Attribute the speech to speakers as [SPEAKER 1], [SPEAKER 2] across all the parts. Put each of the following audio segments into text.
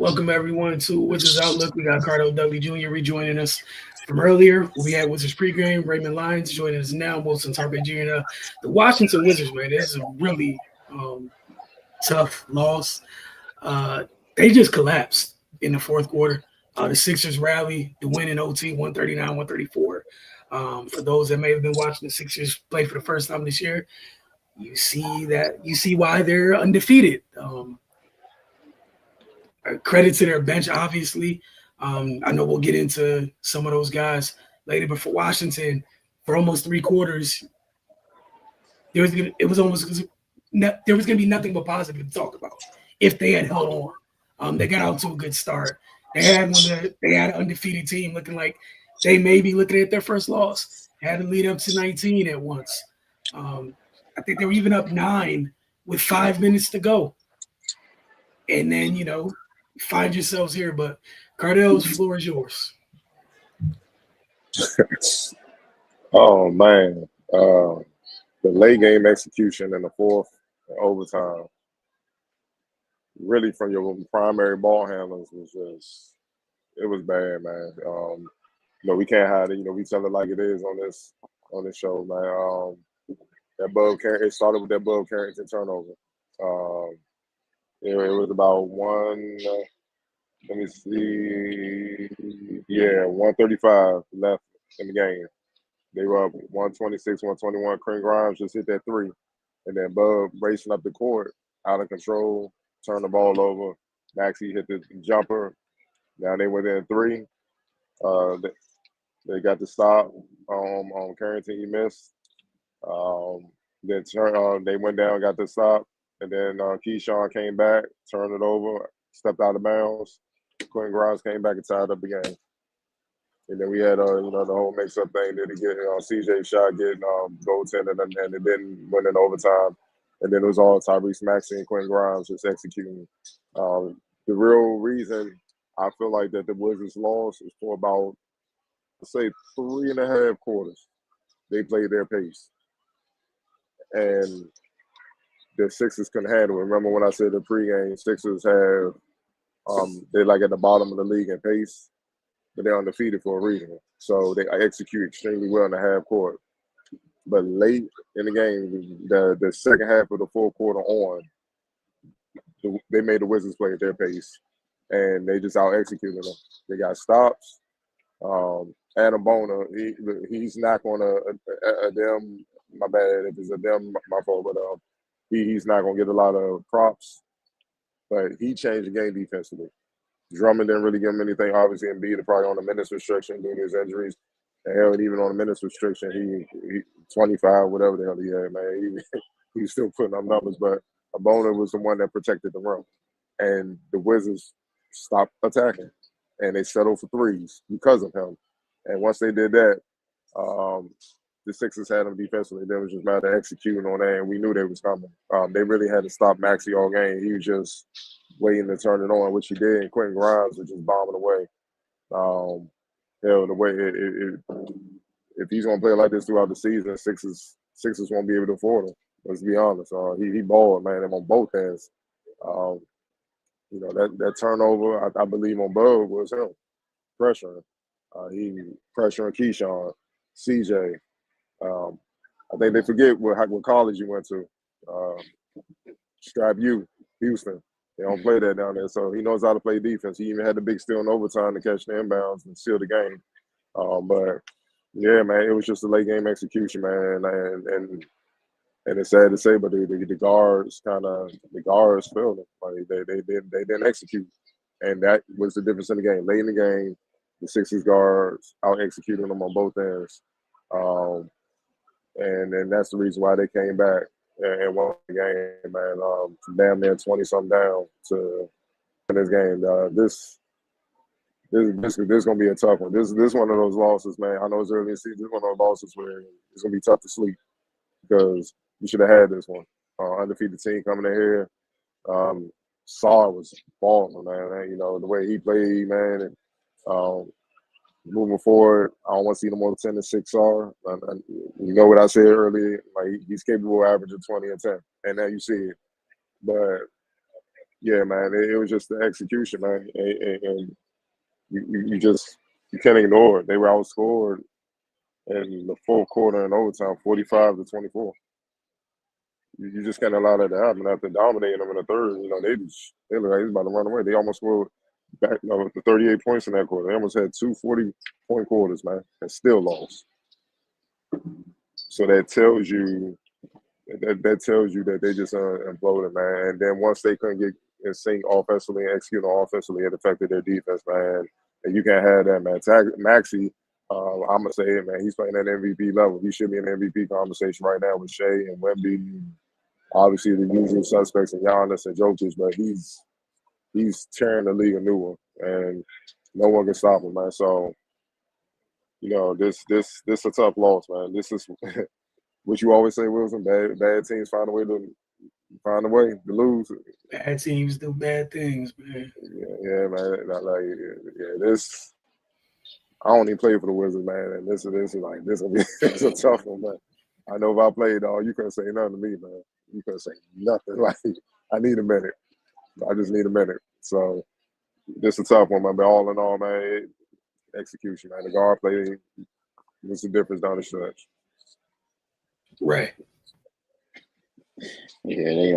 [SPEAKER 1] Welcome everyone to Wizards Outlook. We got Cardo W. Jr. rejoining us from earlier. We had Wizards pregame. Raymond Lyons joining us now. Wilson Tarpe Jr. The Washington Wizards, man, this is a really tough loss. They just collapsed in the fourth quarter. The Sixers rally, the win in OT, 139-134. For those that may have been watching the Sixers play for the first time this year, you see why they're undefeated. Credit to their bench, obviously. I know we'll get into some of those guys later, but for Washington, for almost three quarters, there was going to be nothing but positive to talk about if they had held on. They got out to a good start. They had an undefeated team looking like they may be looking at their first loss. Had to lead up to 19 at once. I think they were even up 9 with 5 minutes to go. And then, find yourselves here. But Cardell's floor is yours.
[SPEAKER 2] Oh, man. The late game execution in the fourth overtime, really from your primary ball handlers, it was bad, man. We can't hide it. We tell it like it is on this show, man. It started with that Bub Carrington turnover. It was about let me see. Yeah, 135 left in the game. They were up 126, 121. Quinn Grimes just hit that three. And then Bub racing up the court, out of control, turned the ball over. Maxey hit the jumper. Now they went in 3. They got the stop on Carrington. He missed. Then they went down, got the stop. And then Keyshawn came back, turned it over, stepped out of bounds. Quentin Grimes came back and tied up the game. And then we had, the whole mix-up thing. Did he get CJ shot getting goaltending and it didn't win in overtime. And then it was all Tyrese Maxey and Quentin Grimes just executing. The real reason I feel like that the Wizards lost is for about, let's say, 3.5 quarters. They played their pace. And the Sixers couldn't handle it. Remember when I said the pregame, Sixers have they're like at the bottom of the league in pace, but they're undefeated for a reason. So they execute extremely well in the half court. But late in the game, the second half of the fourth quarter on, they made the Wizards play at their pace, and they just out executed them. They got stops. Adam Bona, he's not going to a them. My bad if it's a them, my fault, but he's not going to get a lot of props. But he changed the game defensively. Drummond didn't really give him anything. Obviously, Embiid probably on the minutes restriction due to his injuries. And hell, and even on the minutes restriction, he 25, whatever the hell he had, man. He was still putting up numbers. But Abona was the one that protected the rim. And the Wizards stopped attacking. And they settled for threes because of him. And once they did that, the Sixers had them defensively. They was just a matter of executing on that, and we knew they was coming. They really had to stop Maxey all game. He was just waiting to turn it on, which he did. And Quentin Grimes was just bombing away. The way if he's gonna play like this throughout the season, Sixers won't be able to afford him. Let's be honest. He balled, man, on both ends. That turnover, I believe on Bub was him pressuring. He pressuring Keyshawn, CJ. I think they forget what college you went to. Strap U, Houston. They don't play that down there, so he knows how to play defense. He even had the big steal in overtime to catch the inbounds and seal the game. But yeah, man, it was just a late game execution, man, and it's sad to say, but the guards failed them. Like they didn't execute, and that was the difference in the game. Late in the game, the Sixers guards out executing them on both ends. And that's the reason why they came back and won the game, man. From damn near 20-something down to win this game. This gonna be a tough one. This one of those losses, man. I know it's early in the season. This is one of those losses where it's gonna be tough to sleep because you should have had this one. Undefeated team coming in here. Saar was balling, man. The way he played, man. And, moving forward, I don't want to see no more 10 and 6 are. You know what I said earlier? Like he's capable of averaging 20 and 10, and now you see it. But yeah, man, it was just the execution, man, and you can't ignore it. They were outscored in the fourth quarter and overtime, 45-24. You just can't allow that to happen. After dominating them in the third, they look like he's about to run away. They almost scored back, the 38 points in that quarter. They almost had two 40-point quarters, man, and still lost. So that tells you that they just imploded, man. And then once they couldn't get in sync offensively and execute offensively, it affected their defense, man. And you can't have that, man. Maxey, I'm gonna say it, man. He's playing at MVP level. He should be in the MVP conversation right now with Shea and Wemby. Obviously, the usual suspects in Giannis and Jokic, but he's tearing the league a new one, and no one can stop him, man. So, this a tough loss, man. This is what you always say, Wilson. Bad teams find a way to lose.
[SPEAKER 1] Bad teams do bad things, man.
[SPEAKER 2] Yeah, man. This. I don't even play for the Wizards, man. And this it's a tough one, man. I know if I played, you couldn't say nothing to me, man. You couldn't say nothing. Like, I need a minute. I just need a minute. So this is a tough one, man. But all in all, man, execution, man. The guard play was the difference down the stretch.
[SPEAKER 1] Right.
[SPEAKER 3] Yeah, they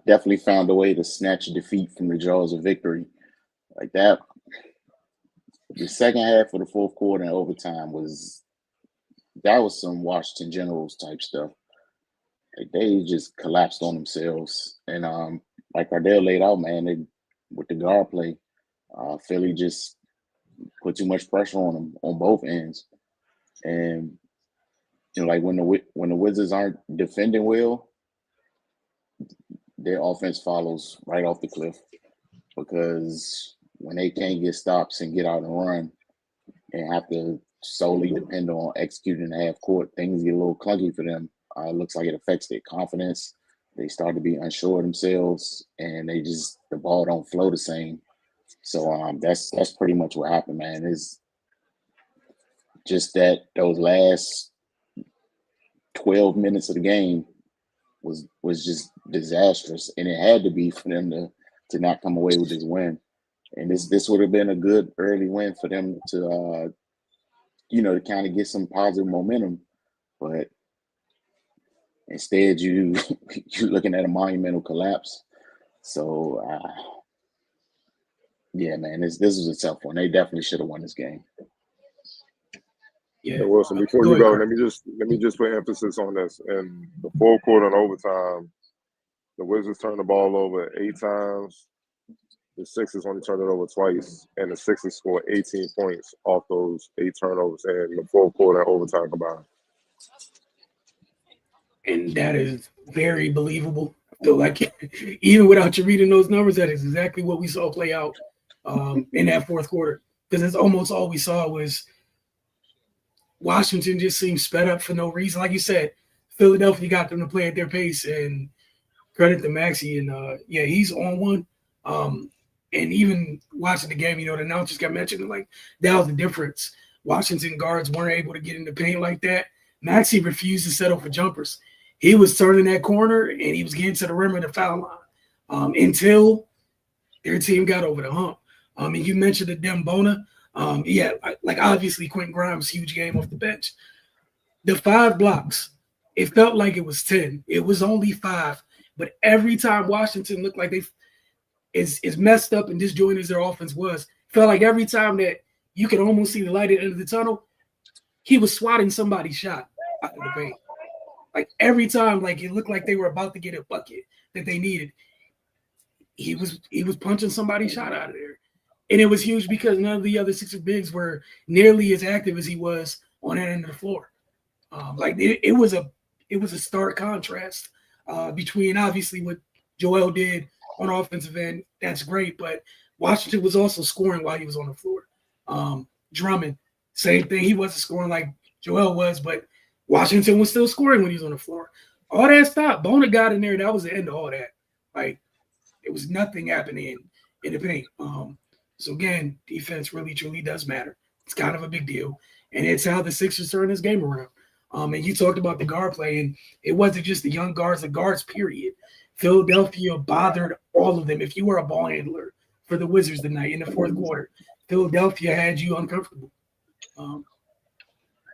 [SPEAKER 3] definitely found a way to snatch a defeat from the jaws of victory. Like that. The second half of the fourth quarter and overtime was some Washington Generals type stuff. Like they just collapsed on themselves. And like Cardell laid out, man, with the guard play, Philly just put too much pressure on them on both ends. And like when the Wizards aren't defending well, their offense follows right off the cliff, because when they can't get stops and get out and run and have to solely depend on executing the half court, things get a little clunky for them. It looks like it affects their confidence. They start to be unsure of themselves, and the ball don't flow the same. So that's pretty much what happened, man. Is just that those last 12 minutes of the game was just disastrous, and it had to be for them to not come away with this win. And this would have been a good early win for them to to kind of get some positive momentum, but instead you're looking at a monumental collapse. So yeah, man, this was a tough one. They definitely should have won this game.
[SPEAKER 2] Yeah, Wilson. Before you go, let me just put emphasis on this. In the fourth quarter and overtime, the Wizards turned the ball over 8 times. The Sixers only turned it over twice, and the Sixers scored 18 points off those 8 turnovers in the fourth quarter and overtime combined.
[SPEAKER 1] And that is very believable. So, like, even without you reading those numbers, that is exactly what we saw play out in that fourth quarter. Because it's almost all we saw was Washington just seemed sped up for no reason. Like you said, Philadelphia got them to play at their pace, and credit to Maxey. And, yeah, he's on one. And even watching the game, the announcers got mentioned, like, that was the difference. Washington guards weren't able to get in the paint like that. Maxey refused to settle for jumpers. He was turning that corner, and he was getting to the rim of the foul line until their team got over the hump. And you mentioned the Dembona. Yeah, like obviously Quentin Grimes, huge game off the bench. The 5 blocks, it felt like it was 10. It was only 5. But every time Washington looked like they as messed up and disjointed as their offense was, felt like every time that you could almost see the light at the end of the tunnel, he was swatting somebody's shot out of the paint. Like every time, like it looked like they were about to get a bucket that they needed, he was punching somebody's shot out of there. And it was huge because none of the other Sixers bigs were nearly as active as he was on that end of the floor. It was a stark contrast between obviously what Joel did on offensive end. That's great, but Washington was also scoring while he was on the floor. Drummond, same thing. He wasn't scoring like Joel was, but Washington was still scoring when he was on the floor. All that stopped. Bona got in there. That was the end of all that. Like, it was nothing happening in the paint. So, again, defense really, truly does matter. It's kind of a big deal. And it's how the Sixers turn this game around. And you talked about the guard play, and it wasn't just the young guards, the guards, period. Philadelphia bothered all of them. If you were a ball handler for the Wizards tonight in the fourth quarter, Philadelphia had you uncomfortable,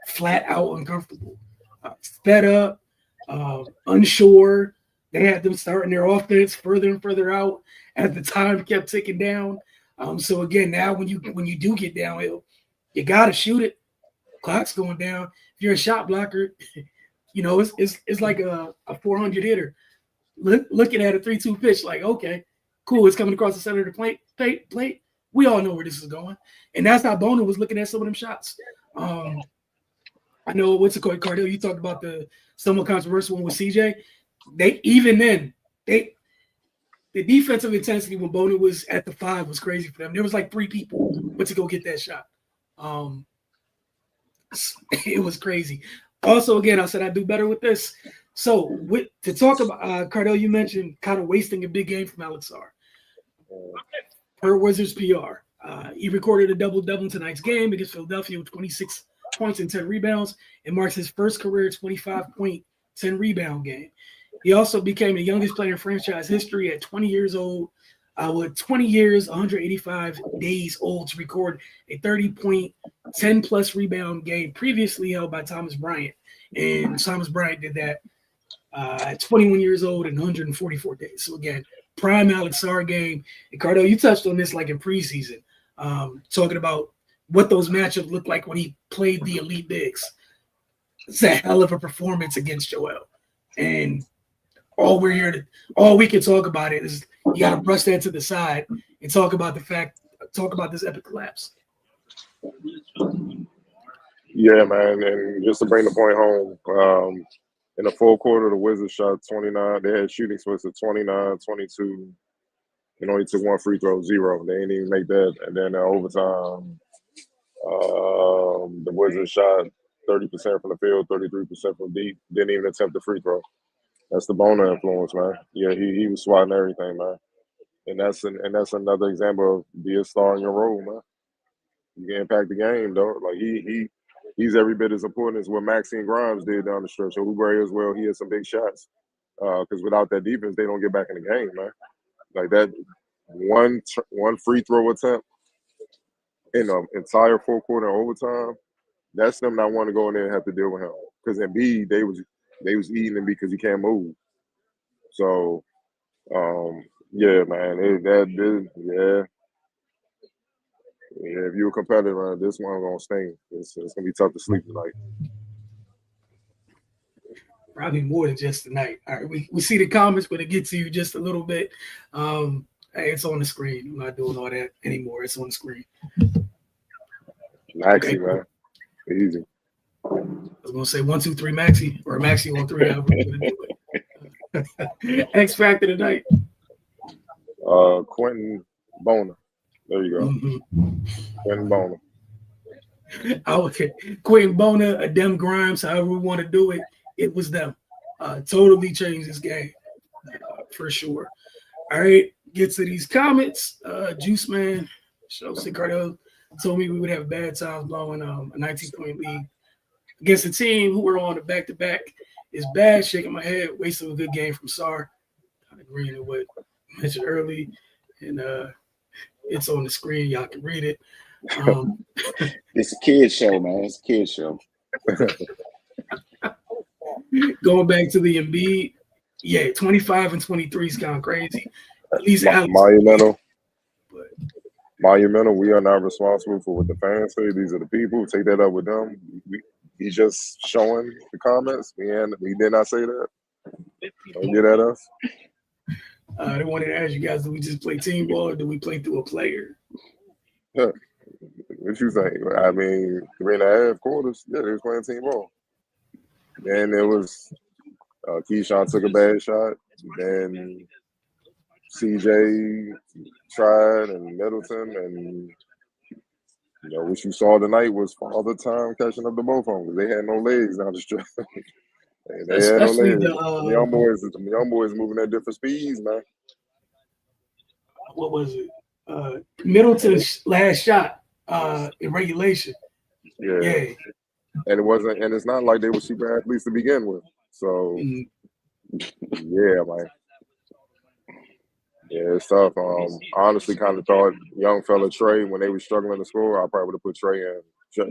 [SPEAKER 1] flat out uncomfortable, sped up, unsure. They had them starting their offense further and further out as the time kept ticking down. So again, now when you do get downhill, you gotta shoot it. Clock's going down. If you're a shot blocker, it's like a 400 hitter. Looking at a 3-2 pitch, like, okay, cool, it's coming across the center of the plate. We all know where this is going. And that's how Bona was looking at some of them shots. I know what's it called, Cardell, you talked about the somewhat controversial one with CJ. The defensive intensity when Bona was at the 5 was crazy for them. There was like 3 people went to go get that shot. It was crazy. Also, again, I said I'd do better with this. So to talk about Cardell, you mentioned kind of wasting a big game from Alex Sarr. Per Wizards PR, he recorded a double-double in tonight's game against Philadelphia with 26 points and 10 rebounds. It marks his first career 25-point, 10-rebound game. He also became the youngest player in franchise history at 20 years old, with 20 years, 185 days old to record a 30-point, 10-plus rebound game previously held by Thomas Bryant. And Thomas Bryant did that at 21 years old and 144 days. So, again, prime Alex Sarr game. And, Cardell, you touched on this like in preseason, talking about what those matchups looked like when he played the elite bigs. It's a hell of a performance against Joel. And all we can talk about it is you got to brush that to the side and talk about this epic collapse.
[SPEAKER 2] Yeah, man, and just to bring the point home, in the full quarter, the Wizards shot 29. They had shooting splits of 29, 22, and only took 1 free throw, 0. They didn't even make that. And then overtime, the Wizards shot 30% from the field, 33% from deep. Didn't even attempt the free throw. That's the Bona influence, man. Yeah, he was swatting everything, man. And that's another example of be a star in your role, man. You can impact the game, though. Like he's every bit as important as what Maxine Grimes did down the stretch. So Oubre as well, he had some big shots. Because without that defense, they don't get back in the game, man. Like that one free throw attempt in the entire full quarter overtime, that's them not wanting to go in there and have to deal with him. Because Embiid, they was eating him because he can't move. So, yeah, man, yeah. If you're a competitor, this one gonna sting. It's gonna be tough to sleep tonight.
[SPEAKER 1] Probably more than just tonight. All right, we see the comments, but it gets to you just a little bit. Hey, it's on the screen. I'm not doing all that anymore. It's on the screen.
[SPEAKER 2] Maxi, okay, man, easy.
[SPEAKER 1] I was gonna say 1, 2, 3, Maxi, or Maxi on 3. However we're gonna do it. X Factor tonight.
[SPEAKER 2] Quentin Bona. There you go. Mm-hmm. Quentin Bona.
[SPEAKER 1] Okay. Quentin Bona, Adem Grimes, however we want to do it, it was them. Totally changed this game, for sure. All right, get to these comments. Juice Man, Chelsea Cardell told me we would have bad times blowing a 19-point lead against a team who were on a back-to-back. Is bad, shaking my head, wasting a good game from Sarr. I'm agreeing with what I mentioned early, and it's on the screen. Y'all can read it.
[SPEAKER 3] It's a kid's show, man. It's a kid's show.
[SPEAKER 1] Going back to the Embiid, yeah, 25 and 23 is kind of crazy. At least
[SPEAKER 2] monumental. Monumental. We are not responsible for what the fans say. These are the people. Take that up with them. He's just showing the comments. We did not say that. Don't get at us.
[SPEAKER 1] They wanted to ask you guys, do we just play team ball or do we play through a player?
[SPEAKER 2] Yeah. What you think? I mean, 3.5 quarters. Yeah, they was playing team ball. Then it was Keyshawn took a bad shot. Then CJ tried and Middleton, and what you saw tonight was Father Time catching up to both of them because they had no legs down the stretch. They
[SPEAKER 1] Especially
[SPEAKER 2] had no legs. The young boys moving at different speeds, man.
[SPEAKER 1] What was it? Middleton's last shot in regulation.
[SPEAKER 2] Yeah. and it wasn't, and it's not like they were super athletes to begin with. So
[SPEAKER 1] Mm,
[SPEAKER 2] yeah, man. Yeah, it's tough. I honestly kind of thought young fella Trey, when they were struggling to score, I probably would have put Trey in,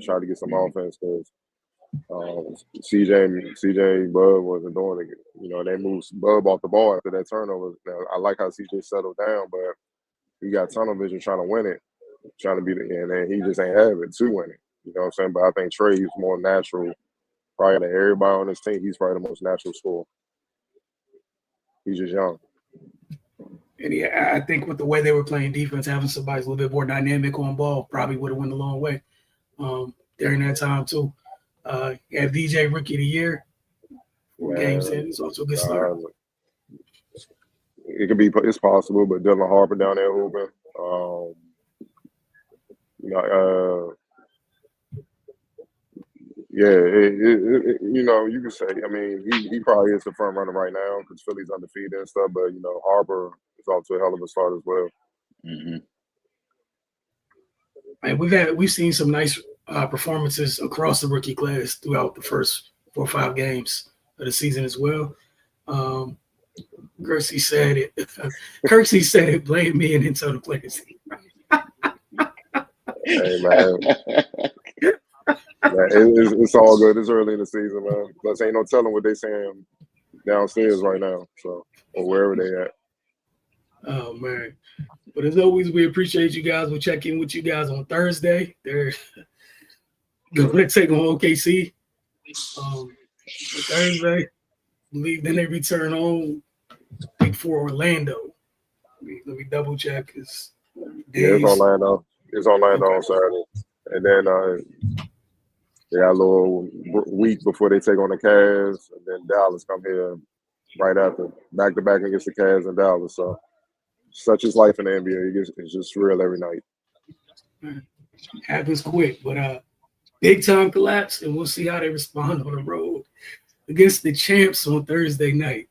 [SPEAKER 2] try to get some offense because CJ Bud wasn't doing it. You know, they moved Bub off the ball after that turnover. Now, I like how CJ settled down, but he got tunnel vision trying to win it, trying to be the end, and he just ain't have it to win it. You know what I'm saying? But I think Trey is more natural. Probably out of everybody on this team, he's probably the most natural scorer. He's just young.
[SPEAKER 1] and yeah, I think with the way they were playing defense, having somebody a little bit more dynamic on ball probably would have went a long way during that time too. Yeah, VJ Rookie of the Year, 4 games in, he's also a good starter.
[SPEAKER 2] It's possible, but Dylan Harper down there hooping. You know, you could say. I mean, he probably is the front runner right now because Philly's undefeated and stuff. But you know, Harper is off to a hell of a start as well.
[SPEAKER 3] Mm-hmm.
[SPEAKER 1] And we've seen some nice performances across the rookie class throughout the first 4 or 5 games of the season as well. Kirksey said it. Kirksey said it. Blame me and into the players.
[SPEAKER 2] Hey man, it's all good. It's early in the season, man. Plus, ain't no telling what they saying downstairs right now, so or wherever they at.
[SPEAKER 1] Oh man! But as always, we appreciate you guys. We'll check in with you guys on Thursday. They're going to take on OKC Thursday. I believe then they return home for Orlando. Let me double check.
[SPEAKER 2] Yeah, it's Orlando. It's Orlando on Saturday, and then they got a little week before they take on the Cavs, and then Dallas come here right after, back to back against the Cavs and Dallas. So, such is life in the NBA. It's just real every night.
[SPEAKER 1] Happens quick, but big time collapse, and we'll see how they respond on the road against the champs on Thursday night.